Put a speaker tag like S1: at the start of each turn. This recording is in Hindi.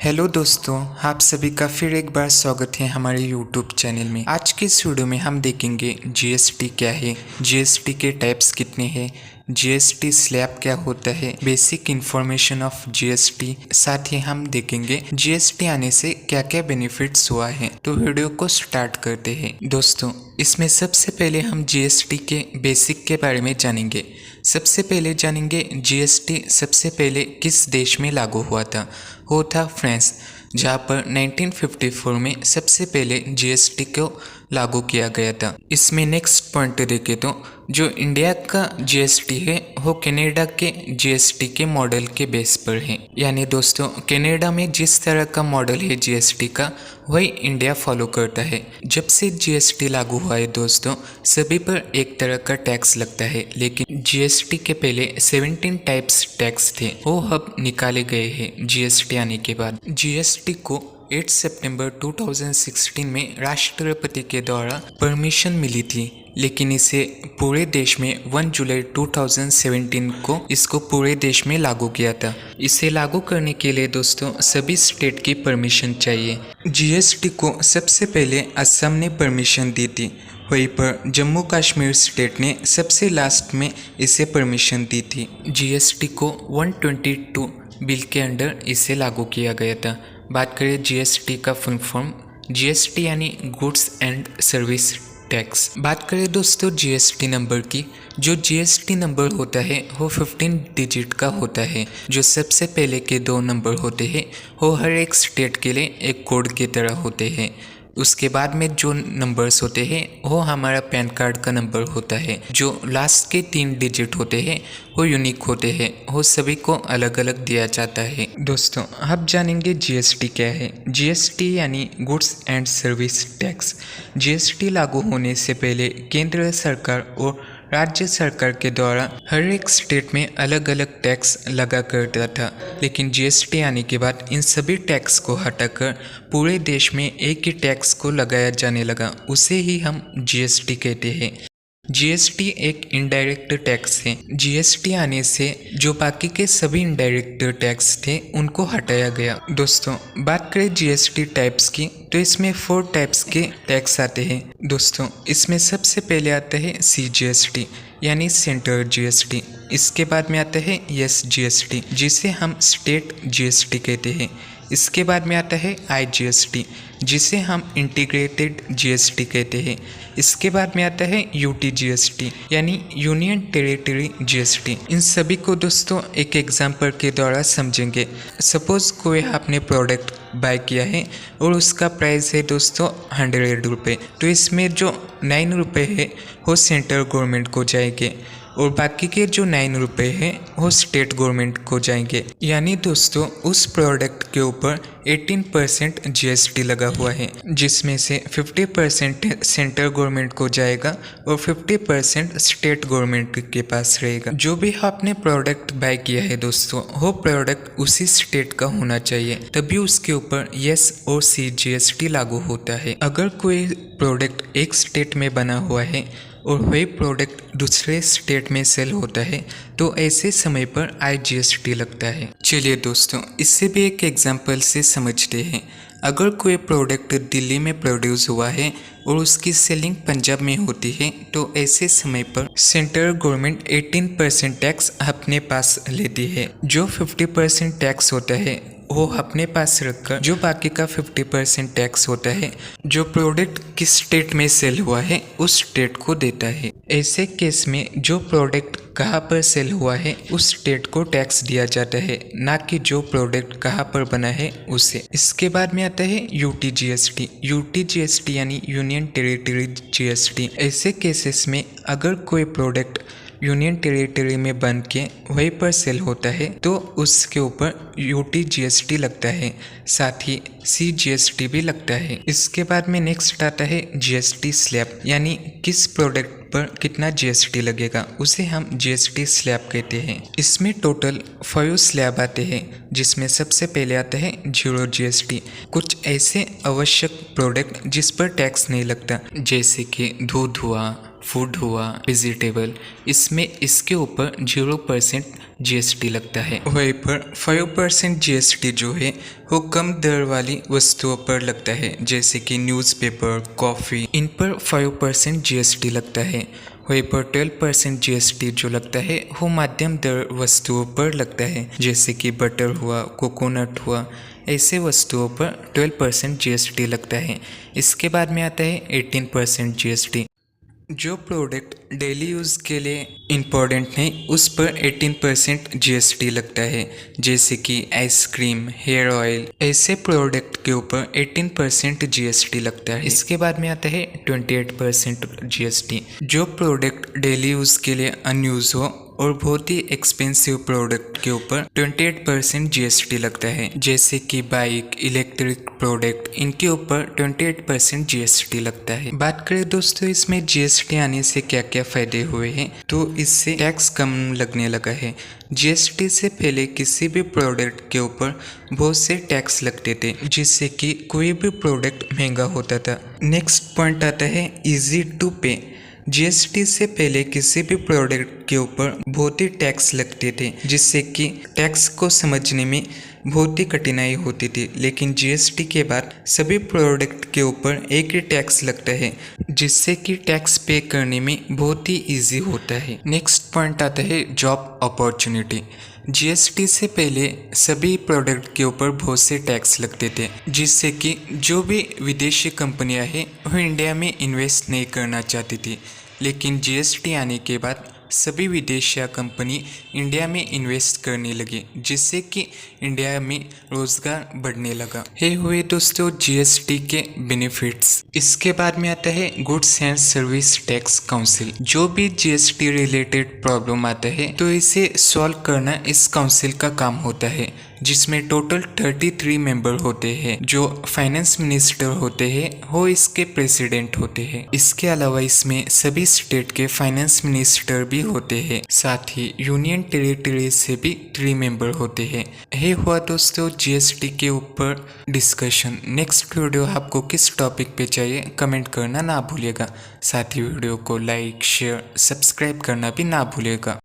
S1: हेलो दोस्तों, आप सभी का फिर एक बार स्वागत है हमारे यूट्यूब चैनल में। आज के इस वीडियो में हम देखेंगे जीएसटी क्या है, जीएसटी के टाइप्स कितने हैं, जीएसटी स्लैब क्या होता है, बेसिक इंफॉर्मेशन ऑफ जीएसटी। साथ ही हम देखेंगे जीएसटी आने से क्या क्या बेनिफिट्स हुआ है। तो वीडियो को स्टार्ट करते हैं। दोस्तों, इसमें सबसे पहले हम जीएसटी के बेसिक के बारे में जानेंगे। सबसे पहले जानेंगे जीएसटी सबसे पहले किस देश में लागू हुआ था। वो था फ्रांस, जहाँ पर 1954 में सबसे पहले जीएसटी को लागू किया गया था। इसमें नेक्स्ट पॉइंट देखें तो जो इंडिया का जीएसटी है वो कनाडा के जीएसटी के मॉडल के बेस पर है। यानी दोस्तों, कनाडा में जिस तरह का मॉडल है जीएसटी का वही इंडिया फॉलो करता है। जब से जीएसटी लागू हुआ है दोस्तों, सभी पर एक तरह का टैक्स लगता है, लेकिन जीएसटी के पहले 17 टाइप्स टैक्स थे, वो अब निकाले गए हैं जीएसटी आने के बाद। जीएसटी को 8 सितंबर 2016 में राष्ट्रपति के द्वारा परमिशन मिली थी, लेकिन इसे पूरे देश में 1 जुलाई 2017 को इसको पूरे देश में लागू किया था। इसे लागू करने के लिए दोस्तों सभी स्टेट की परमिशन चाहिए। जीएसटी को सबसे पहले असम ने परमिशन दी थी, वहीं पर जम्मू कश्मीर स्टेट ने सबसे लास्ट में इसे परमिशन दी थी। जीएसटी को 122 बिल के अंडर इसे लागू किया गया था। बात करें जीएसटी का फुल फॉर्म, जीएसटी यानी गुड्स एंड सर्विस टैक्स। बात करें दोस्तों जीएसटी नंबर की, जो जीएसटी नंबर होता है वो 15 डिजिट का होता है। जो सबसे पहले के 2 नंबर होते हैं वो हर एक स्टेट के लिए एक कोड की तरह होते हैं। उसके बाद में जो नंबर्स होते हैं वो हमारा पैन कार्ड का नंबर होता है। जो लास्ट के 3 डिजिट होते हैं वो यूनिक होते हैं, वो सभी को अलग अलग दिया जाता है। दोस्तों, अब जानेंगे जीएसटी क्या है। जीएसटी यानी goods and service tax. GST लागू होने से पहले केंद्र सरकार और राज्य सरकार के द्वारा हर एक स्टेट में अलग अलग टैक्स लगा करता था, लेकिन जीएसटी आने के बाद इन सभी टैक्स को हटाकर पूरे देश में एक ही टैक्स को लगाया जाने लगा। उसे ही हम जीएसटी कहते हैं। जीएसटी एक इनडायरेक्ट टैक्स है। जीएसटी आने से जो बाकी के सभी इनडायरेक्ट टैक्स थे उनको हटाया गया। दोस्तों, बात करें जीएसटी टाइप्स की तो इसमें 4 टाइप्स के टैक्स आते हैं। दोस्तों, इसमें सबसे पहले आता है सीजीएसटी यानी सेंट्रल जीएसटी। इसके बाद में आता है एसजीएसटी जिसे हम स्टेट जीएसटी कहते हैं। इसके बाद में आता है आईजीएसटी जिसे हम इंटीग्रेटेड जीएसटी कहते हैं। इसके बाद में आता है यूटीजीएसटी यानी यूनियन टेरिटरी जीएसटी। इन सभी को दोस्तों एक एग्जाम्पल के द्वारा समझेंगे। सपोज कोई आपने प्रोडक्ट बाय किया है और उसका प्राइस है दोस्तों 100 रुपये, तो इसमें जो 9 रुपये है वो सेंट्रल गवर्नमेंट को जाएंगे और बाकी के जो 9 रुपये हैं वो स्टेट गवर्नमेंट को जाएंगे। यानी दोस्तों उस प्रोडक्ट के ऊपर 18% जीएसटी लगा हुआ है, जिसमें से 50% सेंट्रल गवर्नमेंट को जाएगा और 50% स्टेट गवर्नमेंट के पास रहेगा। जो भी आपने प्रोडक्ट बाय किया है दोस्तों, वो प्रोडक्ट उसी स्टेट का होना चाहिए, तभी उसके ऊपर यस और सी जीएसटी लागू होता है। अगर कोई प्रोडक्ट एक स्टेट में बना हुआ है और वही प्रोडक्ट दूसरे स्टेट में सेल होता है तो ऐसे समय पर आईजीएसटी लगता है। चलिए दोस्तों, इससे भी एक एग्जांपल से समझते हैं। अगर कोई प्रोडक्ट दिल्ली में प्रोड्यूस हुआ है और उसकी सेलिंग पंजाब में होती है तो ऐसे समय पर सेंट्रल गवर्नमेंट 18% टैक्स अपने पास लेती है। जो 50% टैक्स होता है वो अपने पास रखकर जो बाकी का 50% टैक्स होता है जो प्रोडक्ट किस स्टेट में सेल हुआ है उस स्टेट को देता है। ऐसे केस में जो प्रोडक्ट कहाँ पर सेल हुआ है उस स्टेट को टैक्स दिया जाता है, ना कि जो प्रोडक्ट कहाँ पर बना है उसे। इसके बाद में आता है यूटीजीएसटी। यूटीजीएसटी यानी यूनियन टेरिटरी जीएसटी। ऐसे केसेस में अगर कोई प्रोडक्ट यूनियन टेरिटरी में बन के वहीं पर सेल होता है तो उसके ऊपर यूटीजीएसटी लगता है, साथ ही सीजीएसटी भी लगता है। इसके बाद में नेक्स्ट आता है जीएसटी स्लैब, यानी किस प्रोडक्ट पर कितना जीएसटी लगेगा उसे हम जीएसटी स्लैब कहते हैं। इसमें टोटल 5 स्लैब आते हैं, जिसमें सबसे पहले आता है 0 जीएसटी। कुछ ऐसे आवश्यक प्रोडक्ट जिस पर टैक्स नहीं लगता, जैसे कि दूध हुआ, फूड हुआ, वेजिटेबल, इसमें इसके ऊपर 0% जीएसटी लगता है। वहीं पर 5% जीएसटी जो है वो कम दर वाली वस्तुओं पर लगता है, जैसे कि न्यूज़पेपर, कॉफ़ी, इन पर 5% जीएसटी लगता है। वहीं पर 12% जीएसटी जो लगता है वो मध्यम दर वस्तुओं पर लगता है, जैसे कि बटर हुआ, कोकोनट हुआ, ऐसे वस्तुओं पर 12% जीएसटी लगता है। इसके बाद में आता है 18% जीएसटी। जो प्रोडक्ट डेली यूज़ के लिए इम्पोर्टेंट है उस पर 18% जीएसटी लगता है, जैसे कि आइसक्रीम, हेयर ऑयल, ऐसे प्रोडक्ट के ऊपर 18% जीएसटी लगता है। इसके बाद में आता है 28% जीएसटी। जो प्रोडक्ट डेली यूज़ के लिए अनयूज हो और बहुत ही एक्सपेंसिव प्रोडक्ट के ऊपर 28% जीएसटी लगता है, जैसे कि बाइक, इलेक्ट्रिक प्रोडक्ट, इनके ऊपर 28% जीएसटी लगता है। बात करें दोस्तों इसमें जीएसटी आने से क्या क्या फायदे हुए हैं, तो इससे टैक्स कम लगने लगा है। जीएसटी से पहले किसी भी प्रोडक्ट के ऊपर बहुत से टैक्स लगते थे, जिससे कि कोई भी प्रोडक्ट महंगा होता था। नेक्स्ट पॉइंट आता है इजी टू पे। जीएसटी से पहले किसी भी प्रोडक्ट के ऊपर बहुत ही टैक्स लगते थे, जिससे कि टैक्स को समझने में बहुत ही कठिनाई होती थी। लेकिन जीएसटी के बाद सभी प्रोडक्ट के ऊपर एक ही टैक्स लगता है, जिससे कि टैक्स पे करने में बहुत ही इजी होता है। नेक्स्ट पॉइंट आता है जॉब अपॉर्चुनिटी। जीएसटी से पहले सभी प्रोडक्ट के ऊपर बहुत से टैक्स लगते थे, जिससे कि जो भी विदेशी कंपनियां हैं वो इंडिया में इन्वेस्ट नहीं करना चाहती थी। लेकिन जीएसटी आने के बाद सभी विदेशी कंपनी इंडिया में इन्वेस्ट करने लगे, जिससे कि इंडिया में रोजगार बढ़ने लगा। ये हुए दोस्तों जीएसटी के बेनिफिट्स। इसके बाद में आता है goods and service tax council. जो भी जीएसटी रिलेटेड प्रॉब्लम आता है तो इसे सॉल्व करना इस काउंसिल का काम होता है, जिसमें टोटल 33 मेंबर होते हैं। जो फाइनेंस मिनिस्टर होते हैं वो इसके प्रेसिडेंट होते हैं। इसके अलावा इसमें सभी स्टेट के फाइनेंस मिनिस्टर भी होते हैं, साथ ही यूनियन टेरिटरी से भी 3 मेंबर होते हैं। ये हुआ दोस्तों जीएसटी के ऊपर डिस्कशन। नेक्स्ट वीडियो आपको किस टॉपिक पे चाहिए कमेंट करना ना भूलिएगा। साथ ही वीडियो को लाइक, शेयर, सब्सक्राइब करना भी ना भूलिएगा।